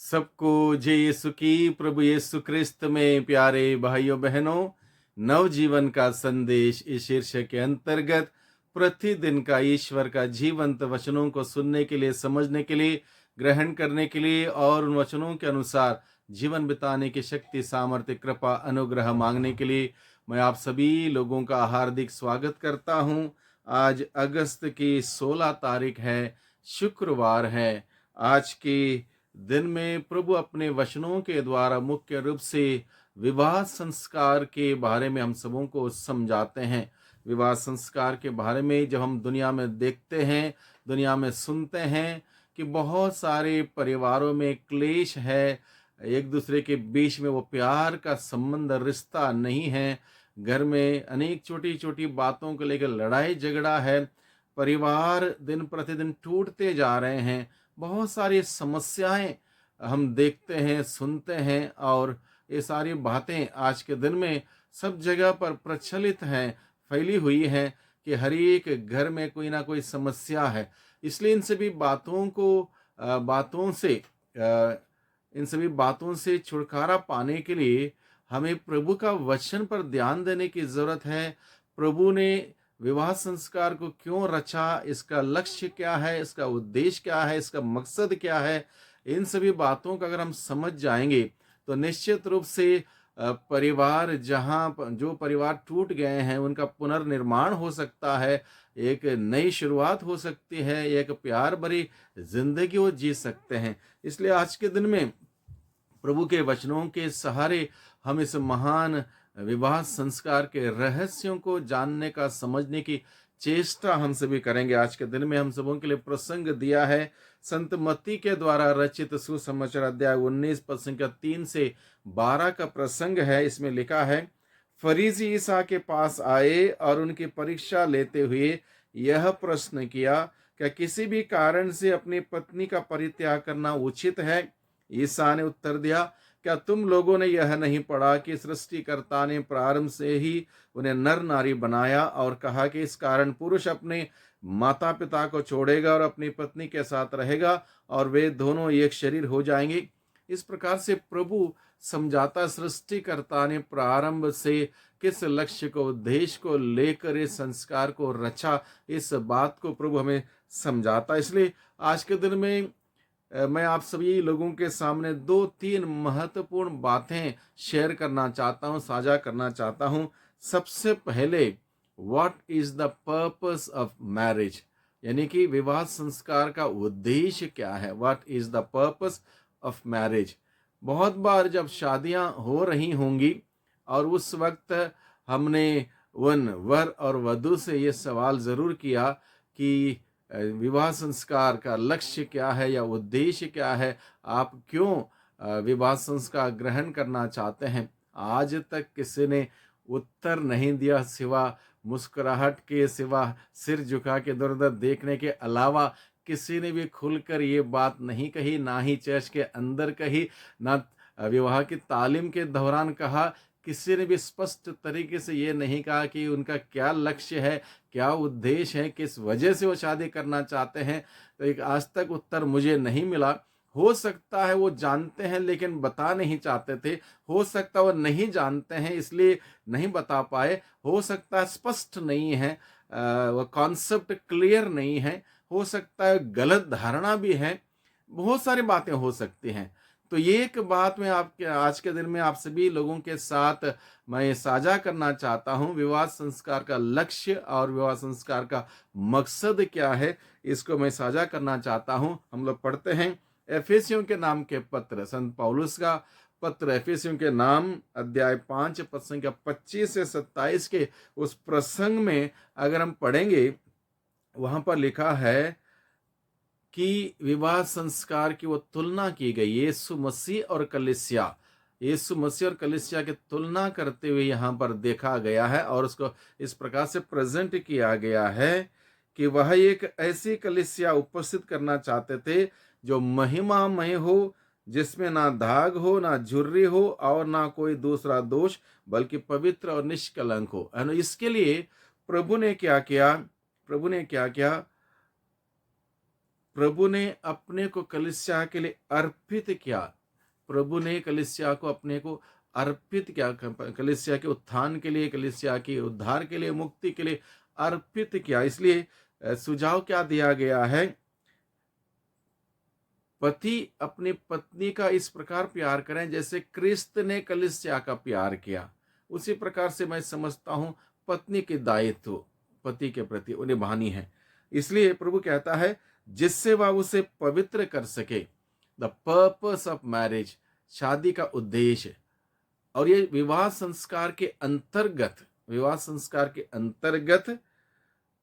सबको जय यीशु की। प्रभु यीशु क्रिस्त में प्यारे भाइयों बहनों, नवजीवन का संदेश इस शीर्षक के अंतर्गत प्रतिदिन का ईश्वर का जीवंत वचनों को सुनने के लिए, समझने के लिए, ग्रहण करने के लिए और उन वचनों के अनुसार जीवन बिताने की शक्ति, सामर्थ्य, कृपा, अनुग्रह मांगने के लिए मैं आप सभी लोगों का हार्दिक स्वागत करता हूं। आज अगस्त की 16 तारीख है, शुक्रवार है। आज की दिन में प्रभु अपने वचनों के द्वारा मुख्य रूप से विवाह संस्कार के बारे में हम सबों को समझाते हैं। विवाह संस्कार के बारे में जब हम दुनिया में देखते हैं, दुनिया में सुनते हैं कि बहुत सारे परिवारों में क्लेश है, एक दूसरे के बीच में वो प्यार का संबंध, रिश्ता नहीं है। घर में अनेक छोटी छोटी बातों को लेकर लड़ाई झगड़ा है। परिवार दिन प्रतिदिन टूटते जा रहे हैं। बहुत सारी समस्याएं हम देखते हैं, सुनते हैं और ये सारी बातें आज के दिन में सब जगह पर प्रचलित हैं, फैली हुई हैं कि हर एक घर में कोई ना कोई समस्या है। इसलिए इन सभी बातों से छुटकारा पाने के लिए हमें प्रभु का वचन पर ध्यान देने की जरूरत है। प्रभु ने विवाह संस्कार को क्यों रचा, इसका लक्ष्य क्या है, इसका उद्देश्य क्या है, इसका मकसद क्या है, इन सभी बातों को अगर हम समझ जाएंगे तो निश्चित रूप से परिवार जो परिवार टूट गए हैं उनका पुनर्निर्माण हो सकता है, एक नई शुरुआत हो सकती है, एक प्यार भरी जिंदगी वो जी सकते हैं। इसलिए आज के दिन में प्रभु के वचनों के सहारे हम इस महान विवाह संस्कार के रहस्यों को जानने का, समझने की चेष्टा हम सभी करेंगे। आज के दिन में हम सबों के लिए प्रसंग दिया है संत मत्ती के द्वारा रचित सुसमाचार अध्याय 19 पद संख्या 3 से 12 का प्रसंग है। इसमें लिखा है, फरीसी ईसा के पास आए और उनकी परीक्षा लेते हुए यह प्रश्न किया, क्या किसी भी कारण से अपनी पत्नी का परित्याग करना उचित है? ईसा ने उत्तर दिया, क्या तुम लोगों ने यह नहीं पढ़ा कि सृष्टिकर्ता ने प्रारंभ से ही उन्हें नर नारी बनाया और कहा कि इस कारण पुरुष अपने माता पिता को छोड़ेगा और अपनी पत्नी के साथ रहेगा और वे दोनों एक शरीर हो जाएंगे। इस प्रकार से प्रभु समझाता, सृष्टिकर्ता ने प्रारंभ से किस लक्ष्य को, उद्देश्य को लेकर इस संस्कार को रचा, इस बात को प्रभु हमें समझाता। इसलिए आज के दिन में मैं आप सभी लोगों के सामने 2-3 महत्वपूर्ण बातें शेयर करना चाहता हूं, साझा करना चाहता हूं। सबसे पहले, what is the purpose of marriage, यानी कि विवाह संस्कार का उद्देश्य क्या है। What is the purpose of marriage. बहुत बार जब शादियां हो रही होंगी और उस वक्त हमने उन वर और वधू से ये सवाल जरूर किया कि विवाह संस्कार का लक्ष्य क्या है या उद्देश्य क्या है, आप क्यों विवाह संस्कार ग्रहण करना चाहते हैं। आज तक किसी ने उत्तर नहीं दिया, सिवा मुस्कुराहट के, सिवा सिर झुका के इधर उधर देखने के अलावा किसी ने भी खुलकर ये बात नहीं कही, ना ही चर्च के अंदर कही, ना विवाह की तालीम के दौरान कहा। किसी ने भी स्पष्ट तरीके से ये नहीं कहा कि उनका क्या लक्ष्य है, क्या उद्देश्य है, किस वजह से वो शादी करना चाहते हैं। तो एक आज तक उत्तर मुझे नहीं मिला। हो सकता है वो जानते हैं लेकिन बता नहीं चाहते थे, हो सकता है वो नहीं जानते हैं इसलिए नहीं बता पाए, हो सकता है स्पष्ट नहीं है, वो कॉन्सेप्ट क्लियर नहीं है, हो सकता है गलत धारणा भी है, बहुत सारी बातें हो सकती हैं। तो ये एक बात मैं आपके आज के दिन में आप सभी लोगों के साथ मैं साझा करना चाहता हूं। विवाह संस्कार का लक्ष्य और विवाह संस्कार का मकसद क्या है, इसको मैं साझा करना चाहता हूं। हम लोग पढ़ते हैं एफेसियों के नाम के पत्र, संत पौलुस का पत्र एफेसियों के नाम, अध्याय 5 पद संख्या 25 से 27 के उस प्रसंग में अगर हम पढ़ेंगे, वहां पर लिखा है कि विवाह संस्कार की वो तुलना की गई, यीशु मसीह और कलीसिया, यीशु मसीह और कलीसिया की तुलना करते हुए यहाँ पर देखा गया है और उसको इस प्रकार से प्रेजेंट किया गया है कि वह एक ऐसी कलीसिया उपस्थित करना चाहते थे जो महिमामय हो, जिसमें ना दाग हो, ना झुर्री हो और ना कोई दूसरा दोष, बल्कि पवित्र और निष्कलंक हो। इसके लिए प्रभु ने क्या किया, प्रभु ने अपने को कलीसिया के लिए अर्पित किया। प्रभु ने कलीसिया को अपने को अर्पित किया, कलीसिया के उत्थान के लिए, कलीसिया के उद्धार के लिए, मुक्ति के लिए अर्पित किया। इसलिए सुझाव क्या दिया गया है, पति अपनी पत्नी का इस प्रकार प्यार करें जैसे क्रिस्त ने कलीसिया का प्यार किया। उसी प्रकार से मैं समझता हूं पत्नी के दायित्व पति के प्रति उन्हें निभानी है। इसलिए प्रभु कहता है जिससे वह उसे पवित्र कर सके। द पर्पस ऑफ मैरिज, शादी का उद्देश्य, और ये विवाह संस्कार के अंतर्गत, विवाह संस्कार के अंतर्गत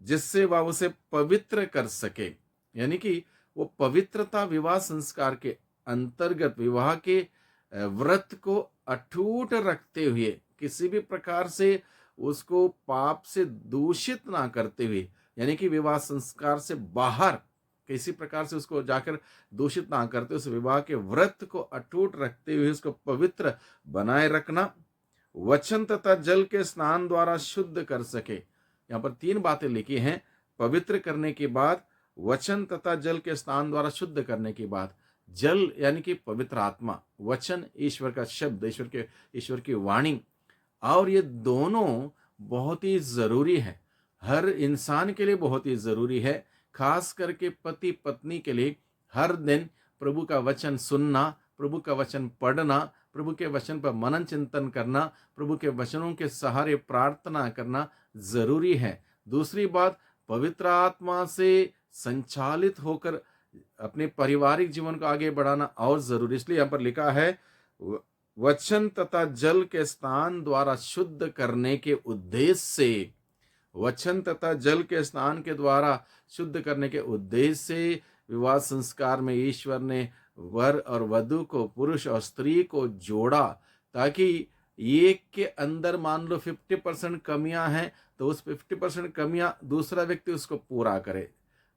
जिससे वह उसे पवित्र कर सके, यानी कि वो पवित्रता विवाह संस्कार के अंतर्गत विवाह के व्रत को अटूट रखते हुए, किसी भी प्रकार से उसको पाप से दूषित ना करते हुए, यानी कि विवाह संस्कार से बाहर किसी प्रकार से उसको जाकर दूषित ना करते, उस विवाह के व्रत को अटूट रखते हुए उसको पवित्र बनाए रखना, वचन तथा जल के स्नान द्वारा शुद्ध कर सके। यहाँ पर 3 बातें लिखी हैं, पवित्र करने के बाद, वचन तथा जल के स्नान द्वारा शुद्ध करने के बाद। जल यानी कि पवित्र आत्मा, वचन ईश्वर का शब्द, ईश्वर की वाणी, और ये दोनों बहुत ही जरूरी है, हर इंसान के लिए बहुत ही जरूरी है, खास करके पति पत्नी के लिए। हर दिन प्रभु का वचन सुनना, प्रभु का वचन पढ़ना, प्रभु के वचन पर मनन चिंतन करना, प्रभु के वचनों के सहारे प्रार्थना करना जरूरी है। दूसरी बात, पवित्र आत्मा से संचालित होकर अपने पारिवारिक जीवन को आगे बढ़ाना और जरूरी। इसलिए यहाँ पर लिखा है वचन तथा जल के स्नान द्वारा शुद्ध करने के उद्देश्य से, वचन तथा जल के स्नान के द्वारा शुद्ध करने के उद्देश्य से विवाह संस्कार में ईश्वर ने वर और वधु को, पुरुष और स्त्री को जोड़ा, ताकि एक के अंदर मान लो 50% कमियां हैं तो उस 50% कमियां दूसरा व्यक्ति उसको पूरा करे।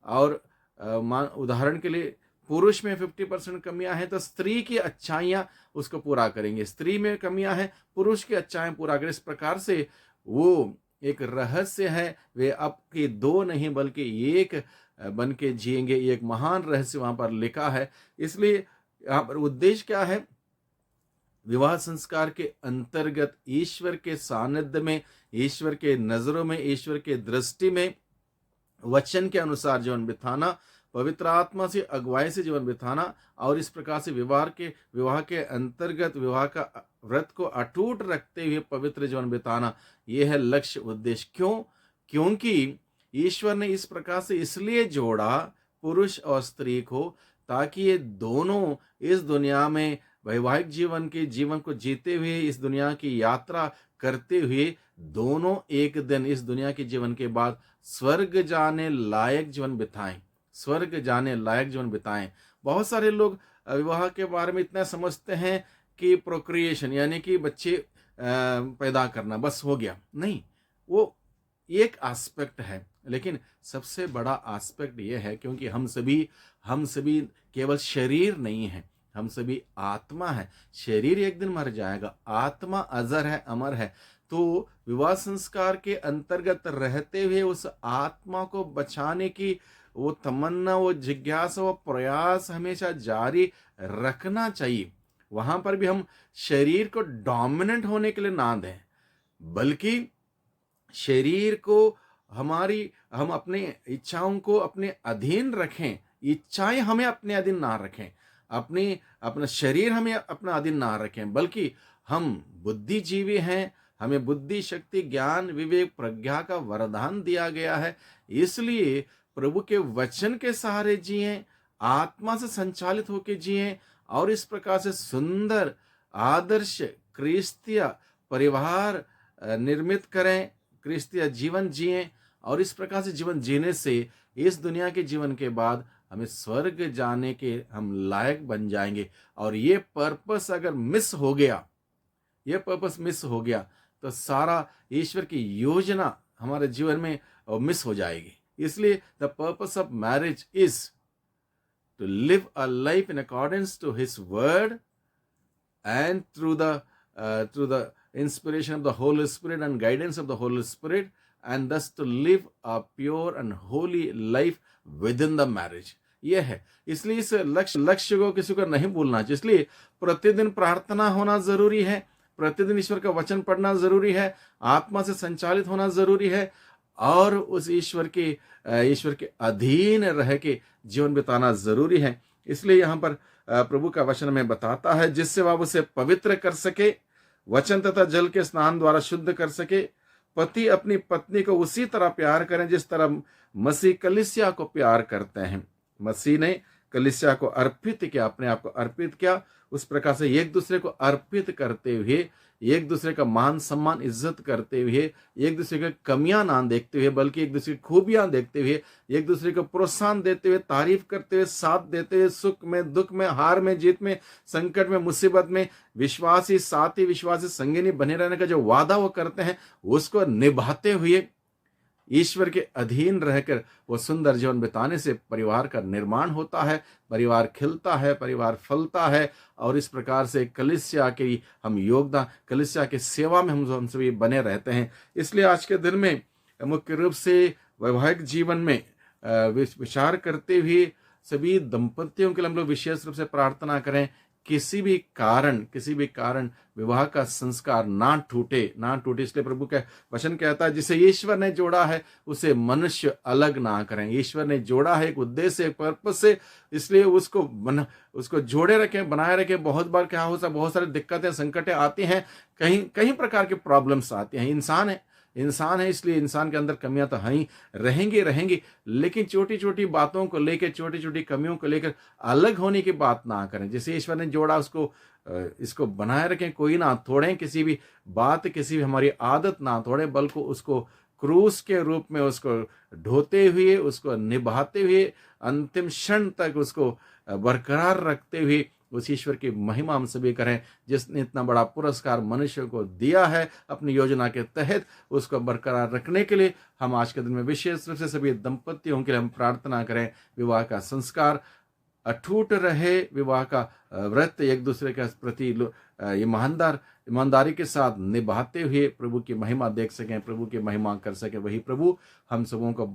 और उदाहरण के लिए पुरुष में 50% कमियां हैं तो स्त्री की अच्छाइयां उसको पूरा करेंगे, स्त्री में कमियां हैं पुरुष की अच्छाइयां पूरा करें। इस प्रकार से वो एक रहस्य है, वे अब के 2 नहीं बल्कि एक बन के जिएंगे, एक महान रहस्य वहां पर लिखा है। इसलिए यहाँ पर उद्देश्य क्या है, विवाह संस्कार के अंतर्गत ईश्वर के सानिध्य में, ईश्वर के नजरों में, ईश्वर के दृष्टि में वचन के अनुसार जीवन बिताना, पवित्र आत्मा से अगुवाई से जीवन बिताना, और इस प्रकार से विवाह के अंतर्गत विवाह का व्रत को अटूट रखते हुए पवित्र जीवन बिताना, यह है लक्ष्य उद्देश्य। क्यों? क्योंकि ईश्वर ने इस प्रकार से इसलिए जोड़ा पुरुष और स्त्री को, ताकि ये दोनों इस दुनिया में वैवाहिक जीवन को जीते हुए, इस दुनिया की यात्रा करते हुए, दोनों एक दिन इस दुनिया के जीवन के बाद स्वर्ग जाने लायक जीवन बिताएं, स्वर्ग जाने लायक जीवन बिताएं। बहुत सारे लोग विवाह के बारे में इतना समझते हैं कि प्रोक्रिएशन यानी कि बच्चे पैदा करना बस हो गया, नहीं, वो एक एस्पेक्ट है, लेकिन सबसे बड़ा एस्पेक्ट ये है, क्योंकि हम सभी केवल शरीर नहीं है, हम सभी आत्मा है। शरीर एक दिन मर जाएगा, आत्मा अजर है, अमर है। तो विवाह संस्कार के अंतर्गत रहते हुए उस आत्मा को बचाने की वो तमन्ना, वो जिज्ञासा, वो प्रयास हमेशा जारी रखना चाहिए। वहां पर भी हम शरीर को डोमिनेंट होने के लिए ना दें, बल्कि शरीर को हम अपने इच्छाओं को अपने अधीन रखें, इच्छाएं हमें अपने अधीन ना रखें, अपना शरीर हमें अपना अधीन ना रखें, बल्कि हम बुद्धिजीवी हैं, हमें बुद्धि, शक्ति, ज्ञान, विवेक, प्रज्ञा का वरदान दिया गया है। इसलिए प्रभु के वचन के सहारे जिएं, आत्मा से संचालित होकर जिएं, और इस प्रकार से सुंदर आदर्श क्रिस्तीय परिवार निर्मित करें, क्रिस्तीय जीवन जिएं, और इस प्रकार से जीवन जीने से इस दुनिया के जीवन के बाद हमें स्वर्ग जाने के हम लायक बन जाएंगे। और ये पर्पस अगर मिस हो गया, तो सारा ईश्वर की योजना हमारे जीवन में मिस हो जाएगी। इसलिए the purpose of marriage is to live a life in accordance to his word and through the inspiration of the Holy Spirit and guidance of the Holy Spirit, and thus to live a pure and holy life within the marriage. ये है। इसलिए इस लक्ष्य को किसी को नहीं भूलना चाहिए। इसलिए प्रतिदिन प्रार्थना होना ज़रूरी है, प्रतिदिन ईश्वर का वचन पढ़ना ज़रूरी है, आत्मा से संचालित होना ज़रूरी है और उस ईश्वर के अधीन रह के जीवन बिताना ज़रूरी है। इसलिए यहाँ पर प्रभु का वचन हमें बताता है, जिससे वह उसे पवित्र कर सके, वचन तथा जल के स्नान द्वारा शुद्ध कर सके। पति अपनी पत्नी को उसी तरह प्यार करें जिस तरह मसीह कलीसिया को प्यार करते हैं। मसीह ने कलीसिया को अर्पित किया, अपने आप को अर्पित किया। उस प्रकार से एक दूसरे को अर्पित करते हुए, एक दूसरे का मान सम्मान इज्जत करते हुए, एक दूसरे की कमियां ना देखते हुए बल्कि एक दूसरे की खूबियां देखते हुए, एक दूसरे को प्रोत्साहन देते हुए, तारीफ करते हुए, साथ देते हुए, सुख में, दुख में, हार में, जीत में, संकट में, मुसीबत में विश्वासी साथी, विश्वासी संगिनी बने रहने का जो वादा वो करते हैं, उसको निभाते हुए ईश्वर के अधीन रहकर वो सुंदर जीवन बिताने से परिवार का निर्माण होता है, परिवार खिलता है, परिवार फलता है और इस प्रकार से कलीसिया के हम योगदान, कलीसिया की सेवा में हम सभी बने रहते हैं। इसलिए आज के दिन में मुख्य रूप से वैवाहिक जीवन में विचार करते हुए सभी दंपतियों के लिए हम लोग विशेष रूप से प्रार्थना करें, किसी भी कारण विवाह का संस्कार ना टूटे। इसलिए प्रभु का वचन कहता है, जिसे ईश्वर ने जोड़ा है उसे मनुष्य अलग ना करें। ईश्वर ने जोड़ा है एक उद्देश्य, एक पर्पस से, इसलिए उसको जोड़े रखें, बनाए रखें। बहुत बार क्या होता है, बहुत सारी दिक्कतें, संकटें आती हैं, कहीं प्रकार के प्रॉब्लम्स आती हैं। इंसान है, इसलिए इंसान के अंदर कमियां तो हैं, रहेंगी, लेकिन छोटी छोटी बातों को लेकर, छोटी छोटी कमियों को लेकर अलग होने की बात ना करें। जैसे ईश्वर ने जोड़ा इसको बनाए रखें, कोई ना तोड़ें, किसी भी बात, किसी भी हमारी आदत ना तोड़ें, बल्कि उसको क्रूस के रूप में उसको ढोते हुए, उसको निभाते हुए, अंतिम क्षण तक उसको बरकरार रखते हुए उस ईश्वर की महिमा हम सभी करें, जिसने इतना बड़ा पुरस्कार मनुष्य को दिया है अपनी योजना के तहत। उसको बरकरार रखने के लिए हम आज के दिन में विशेष रूप से सभी दंपतियों के लिए हम प्रार्थना करें, विवाह का संस्कार अटूट रहे, विवाह का व्रत एक दूसरे के प्रति ईमानदारी के साथ निभाते हुए प्रभु की महिमा देख सकें, प्रभु की महिमा कर सकें। वही प्रभु हम सबों को